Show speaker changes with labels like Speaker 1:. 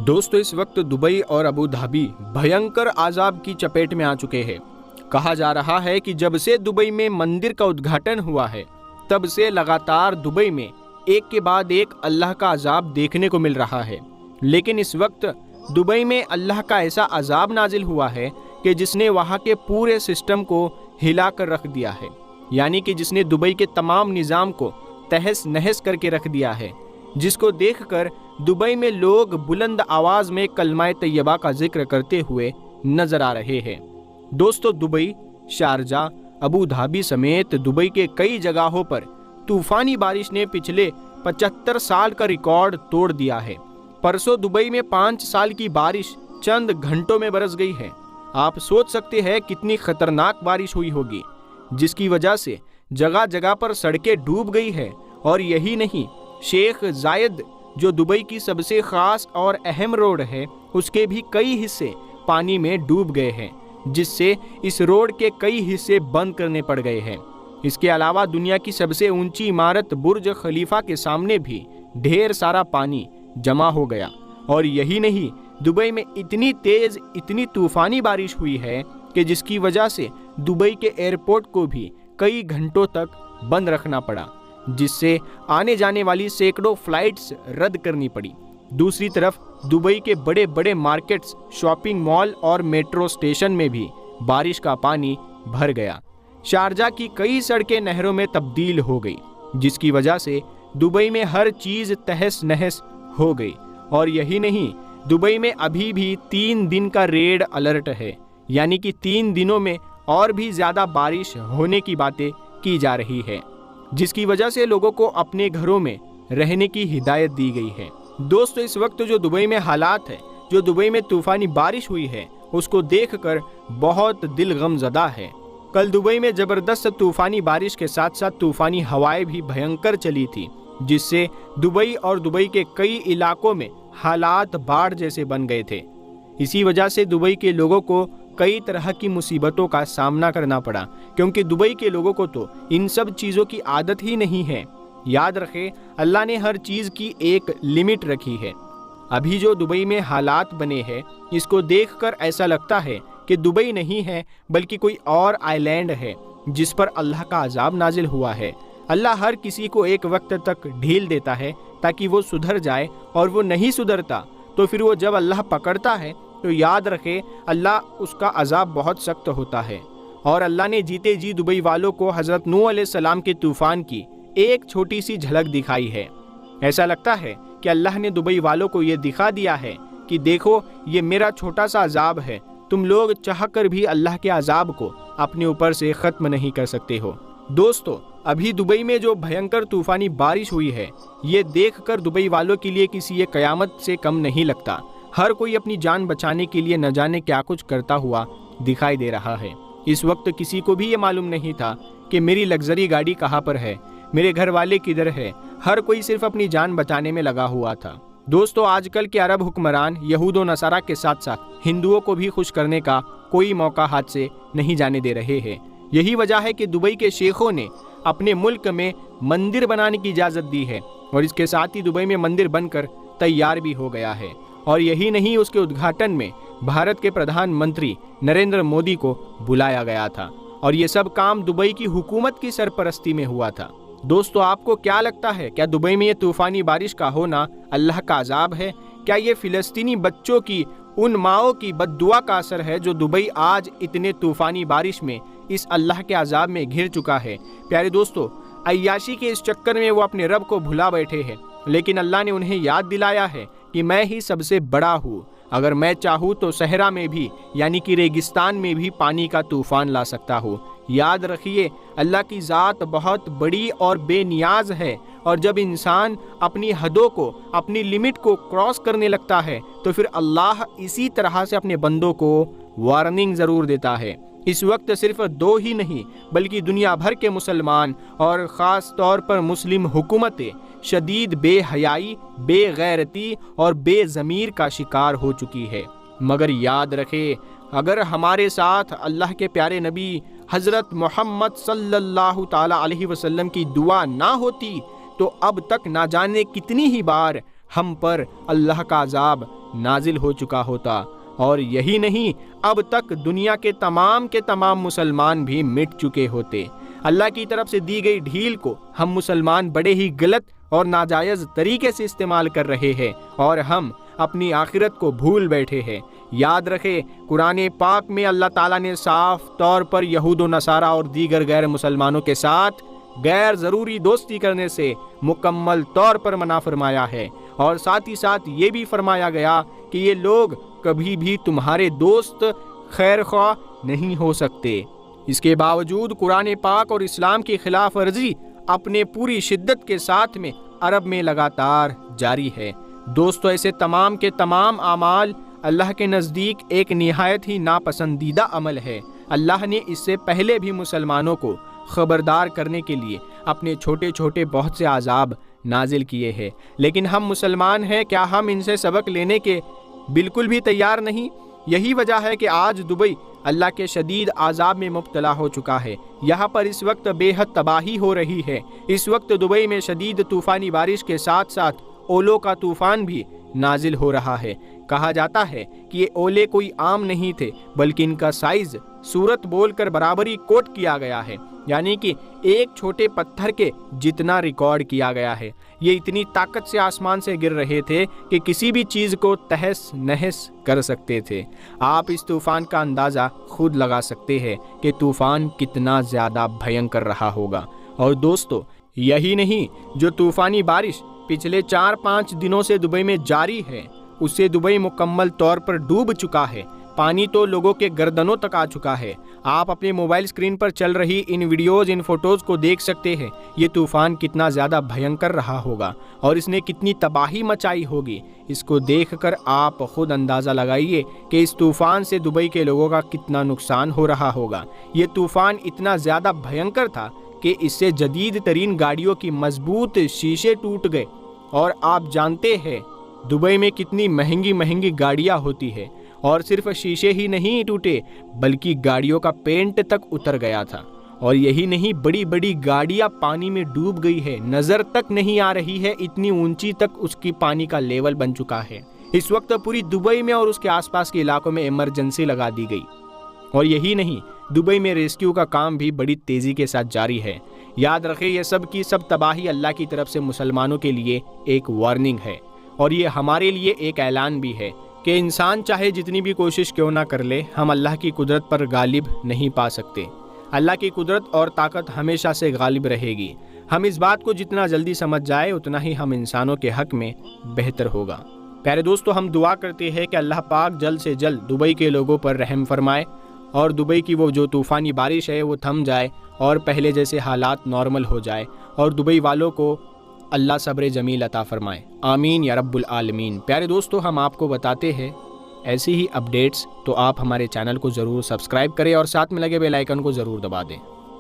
Speaker 1: दोस्तों इस वक्त दुबई और अबू धाबी भयंकर आजाब की चपेट में आ चुके हैं। कहा जा रहा है कि जब से दुबई में मंदिर का उद्घाटन हुआ है तब से लगातार दुबई में एक के बाद एक अल्लाह का अजाब देखने को मिल रहा है। लेकिन इस वक्त दुबई में अल्लाह का ऐसा अजाब नाजिल हुआ है कि जिसने वहाँ के पूरे सिस्टम को हिला कर रख दिया है, यानी कि जिसने दुबई के तमाम निज़ाम को तहस नहस करके रख दिया है, जिसको देखकर दुबई में लोग बुलंद आवाज़ में कलमाए तैयबा का जिक्र करते हुए नजर आ रहे हैं। दोस्तों दुबई, शारजा, अबू धाबी समेत दुबई के कई जगहों पर तूफानी बारिश ने पिछले 75 साल का रिकॉर्ड तोड़ दिया है। परसों दुबई में 5 साल की बारिश चंद घंटों में बरस गई है। आप सोच सकते हैं कितनी खतरनाक बारिश हुई होगी, जिसकी वजह से जगह जगह पर सड़कें डूब गई है। और यही नहीं, शेख जायद जो दुबई की सबसे खास और अहम रोड है, उसके भी कई हिस्से पानी में डूब गए हैं, जिससे इस रोड के कई हिस्से बंद करने पड़ गए हैं। इसके अलावा दुनिया की सबसे ऊंची इमारत बुर्ज खलीफा के सामने भी ढेर सारा पानी जमा हो गया। और यही नहीं, दुबई में इतनी तेज, इतनी तूफानी बारिश हुई है कि जिसकी वजह से दुबई के एयरपोर्ट को भी कई घंटों तक बंद रखना पड़ा, जिससे आने जाने वाली सैकड़ों फ्लाइट्स रद्द करनी पड़ी। दूसरी तरफ दुबई के बड़े बड़े मार्केट्स, शॉपिंग मॉल और मेट्रो स्टेशन में भी बारिश का पानी भर गया। शारजा की कई सड़कें नहरों में तब्दील हो गई, जिसकी वजह से दुबई में हर चीज़ तहस नहस हो गई। और यही नहीं, दुबई में अभी भी 3 दिन का रेड अलर्ट है, यानी कि 3 दिनों में और भी ज़्यादा बारिश होने की बातें की जा रही है, जिसकी वजह से लोगों को अपने घरों में रहने की हिदायत दी गई है। दोस्तों इस वक्त जो दुबई में हालात है, जो दुबई में तूफानी बारिश हुई है, उसको देखकर बहुत दिल गमज़दा है। कल दुबई में ज़बरदस्त तूफानी बारिश के साथ साथ तूफानी हवाएं भी भयंकर चली थी, जिससे दुबई और दुबई के कई इलाकों में हालात बाढ़ जैसे बन गए थे। इसी वजह से दुबई के लोगों को कई तरह की मुसीबतों का सामना करना पड़ा, क्योंकि दुबई के लोगों को तो इन सब चीज़ों की आदत ही नहीं है। याद रखें, अल्लाह ने हर चीज़ की एक लिमिट रखी है। अभी जो दुबई में हालात बने हैं, इसको देखकर ऐसा लगता है कि दुबई नहीं है बल्कि कोई और आइलैंड है जिस पर अल्लाह का अजाब नाजिल हुआ है। अल्लाह हर किसी को एक वक्त तक ढील देता है ताकि वो सुधर जाए, और वो नहीं सुधरता तो फिर वो जब अल्लाह पकड़ता है तो याद रखे अल्लाह उसका अजाब बहुत सख्त होता है। और अल्लाह ने जीते जी दुबई वालों को हज़रत नूह अलैहिस्सलाम के तूफ़ान की एक छोटी सी झलक दिखाई है। ऐसा लगता है कि अल्लाह ने दुबई वालों को ये दिखा दिया है कि देखो, ये मेरा छोटा सा अजाब है, तुम लोग चाहकर भी अल्लाह के अजाब को अपने ऊपर से ख़त्म नहीं कर सकते हो। दोस्तों अभी दुबई में जो भयंकर तूफ़ानी बारिश हुई है, ये देखकर दुबई वालों के लिए किसी ये क़यामत से कम नहीं लगता। हर कोई अपनी जान बचाने के लिए न जाने क्या कुछ करता हुआ दिखाई दे रहा है। इस वक्त किसी को भी ये मालूम नहीं था कि मेरी लग्जरी गाड़ी कहाँ पर है, मेरे घर वाले किधर है। हर कोई सिर्फ अपनी जान बचाने में लगा हुआ था। दोस्तों आजकल के अरब हुक्मरान यहूद और नसारा के साथ साथ हिंदुओं को भी खुश करने का कोई मौका हाथ से नहीं जाने दे रहे हैं। यही वजह है कि दुबई के शेखों ने अपने मुल्क में मंदिर बनाने की इजाज़त दी है, और इसके साथ ही दुबई में मंदिर बनकर तैयार भी हो गया है। और यही नहीं, उसके उद्घाटन में भारत के प्रधानमंत्री नरेंद्र मोदी को बुलाया गया था, और ये सब काम दुबई की हुकूमत की सरपरस्ती में हुआ था। दोस्तों आपको क्या लगता है, क्या दुबई में ये तूफ़ानी बारिश का होना अल्लाह का अजाब है? क्या ये फ़िलिस्तीनी बच्चों की उन माओं की बद्दुआ का असर है जो दुबई आज इतने तूफ़ानी बारिश में इस अल्लाह के अजाब में घिर चुका है? प्यारे दोस्तों, अय्याशी के इस चक्कर में वो अपने रब को भुला बैठे हैं, लेकिन अल्लाह ने उन्हें याद दिलाया है कि मैं ही सबसे बड़ा हूँ। अगर मैं चाहूँ तो सहरा में भी, यानी कि रेगिस्तान में भी पानी का तूफ़ान ला सकता हूँ। याद रखिए, अल्लाह की ज़ात बहुत बड़ी और बेनियाज है, और जब इंसान अपनी हदों को, अपनी लिमिट को क्रॉस करने लगता है तो फिर अल्लाह इसी तरह से अपने बंदों को वार्निंग ज़रूर देता है। इस वक्त सिर्फ 2 ही नहीं बल्कि दुनिया भर के मुसलमान और ख़ास तौर पर मुस्लिम हुकूमतें शदीद बेहयाई, बेगैरती और बेज़मीर का शिकार हो चुकी है। मगर याद रखे, अगर हमारे साथ अल्लाह के प्यारे नबी हज़रत मोहम्मद सल्लल्लाहु ताला अलैहि वसल्लम की दुआ ना होती तो अब तक ना जाने कितनी ही बार ہم پر اللہ کا عذاب نازل ہو چکا ہوتا، اور یہی نہیں اب تک دنیا کے تمام مسلمان بھی مٹ چکے ہوتے۔ اللہ کی طرف سے دی گئی ڈھیل کو ہم مسلمان بڑے ہی غلط اور ناجائز طریقے سے استعمال کر رہے ہیں، اور ہم اپنی آخرت کو بھول بیٹھے ہیں۔ یاد رکھے، قرآن پاک میں اللہ تعالیٰ نے صاف طور پر یہود و نصارہ اور دیگر غیر مسلمانوں کے ساتھ غیر ضروری دوستی کرنے سے مکمل طور پر منع فرمایا ہے، اور ساتھ ہی ساتھ یہ بھی فرمایا گیا کہ یہ لوگ کبھی بھی تمہارے دوست خیر خواہ نہیں ہو سکتے۔ اس کے باوجود قرآن پاک اور اسلام کی خلاف ورزی اپنے پوری شدت کے ساتھ میں عرب میں لگاتار جاری ہے۔ دوستو، ایسے تمام کے تمام اعمال اللہ کے نزدیک ایک نہایت ہی ناپسندیدہ عمل ہے۔ اللہ نے اس سے پہلے بھی مسلمانوں کو خبردار کرنے کے لیے اپنے چھوٹے چھوٹے بہت سے عذاب نازل کیے ہیں، لیکن ہم مسلمان ہیں، کیا ہم ان سے سبق لینے کے بالکل بھی تیار نہیں؟ یہی وجہ ہے کہ آج دبئی اللہ کے شدید عذاب میں مبتلا ہو چکا ہے۔ یہاں پر اس وقت بے حد تباہی ہو رہی ہے۔ اس وقت دبئی میں شدید طوفانی بارش کے ساتھ ساتھ اولوں کا طوفان بھی نازل ہو رہا ہے۔ کہا جاتا ہے کہ یہ اولے کوئی عام نہیں تھے، بلکہ ان کا سائز صورت بول کر برابری کوٹ کیا گیا ہے، یعنی کہ ایک چھوٹے پتھر کے جتنا ریکارڈ کیا گیا ہے۔ یہ اتنی طاقت سے آسمان سے گر رہے تھے کہ کسی بھی چیز کو تہس نہس کر سکتے تھے۔ آپ اس طوفان کا اندازہ خود لگا سکتے ہیں کہ طوفان کتنا زیادہ بھینکر رہا ہوگا۔ اور دوستو، یہی نہیں، جو طوفانی بارش پچھلے 4-5 دنوں سے دبئی میں جاری ہے، اس سے دبئی مکمل طور پر ڈوب چکا ہے۔ پانی تو لوگوں کے گردنوں تک آ چکا ہے۔ آپ اپنے موبائل اسکرین پر چل رہی ان ویڈیوز، ان فوٹوز کو دیکھ سکتے ہیں۔ یہ طوفان کتنا زیادہ بھینکر رہا ہوگا اور اس نے کتنی تباہی مچائی ہوگی۔ اس کو دیکھ کر آپ خود اندازہ لگائیے کہ اس طوفان سے دبئی کے لوگوں کا کتنا نقصان ہو رہا ہوگا۔ یہ طوفان اتنا زیادہ بھینکر تھا کہ اس سے جدید ترین گاڑیوں کی مضبوط شیشے ٹوٹ گئے، اور آپ جانتے ہیں دبئی میں کتنی مہنگی گاڑیاں ہوتی ہے، اور صرف شیشے ہی نہیں ٹوٹے بلکہ گاڑیوں کا پینٹ تک اتر گیا تھا۔ اور یہی نہیں، بڑی گاڑیاں پانی میں ڈوب گئی ہے، نظر تک نہیں آ رہی ہے، اتنی اونچی تک اس کی پانی کا لیول بن چکا ہے۔ اس وقت پوری دبئی میں اور اس کے آس پاس کے علاقوں میں ایمرجنسی لگا دی گئی۔ اور یہی نہیں، دبئی میں ریسکیو کا کام بھی بڑی تیزی کے ساتھ جاری ہے۔ یاد رکھیں، یہ سب کی سب تباہی اللہ کی طرف سے مسلمانوں کے لیے ایک وارننگ ہے، اور یہ ہمارے لیے ایک اعلان بھی ہے کہ انسان چاہے جتنی بھی کوشش کیوں نہ کر لے، ہم اللہ کی قدرت پر غالب نہیں پا سکتے۔ اللہ کی قدرت اور طاقت ہمیشہ سے غالب رہے گی۔ ہم اس بات کو جتنا جلدی سمجھ جائے اتنا ہی ہم انسانوں کے حق میں بہتر ہوگا۔ پیارے دوستو، ہم دعا کرتے ہیں کہ اللہ پاک جلد سے جلد دبئی کے لوگوں پر رحم فرمائے، اور دبئی کی وہ جو طوفانی بارش ہے وہ تھم جائے اور پہلے جیسے حالات نارمل ہو جائے، اور دبئی والوں کو اللہ صبر جمیل عطا فرمائے۔ آمین یا رب العالمین۔ پیارے دوستو، ہم آپ کو بتاتے ہیں ایسی ہی اپڈیٹس، تو آپ ہمارے چینل کو ضرور سبسکرائب کریں اور ساتھ میں لگے بیل آئیکن کو ضرور دبا دیں۔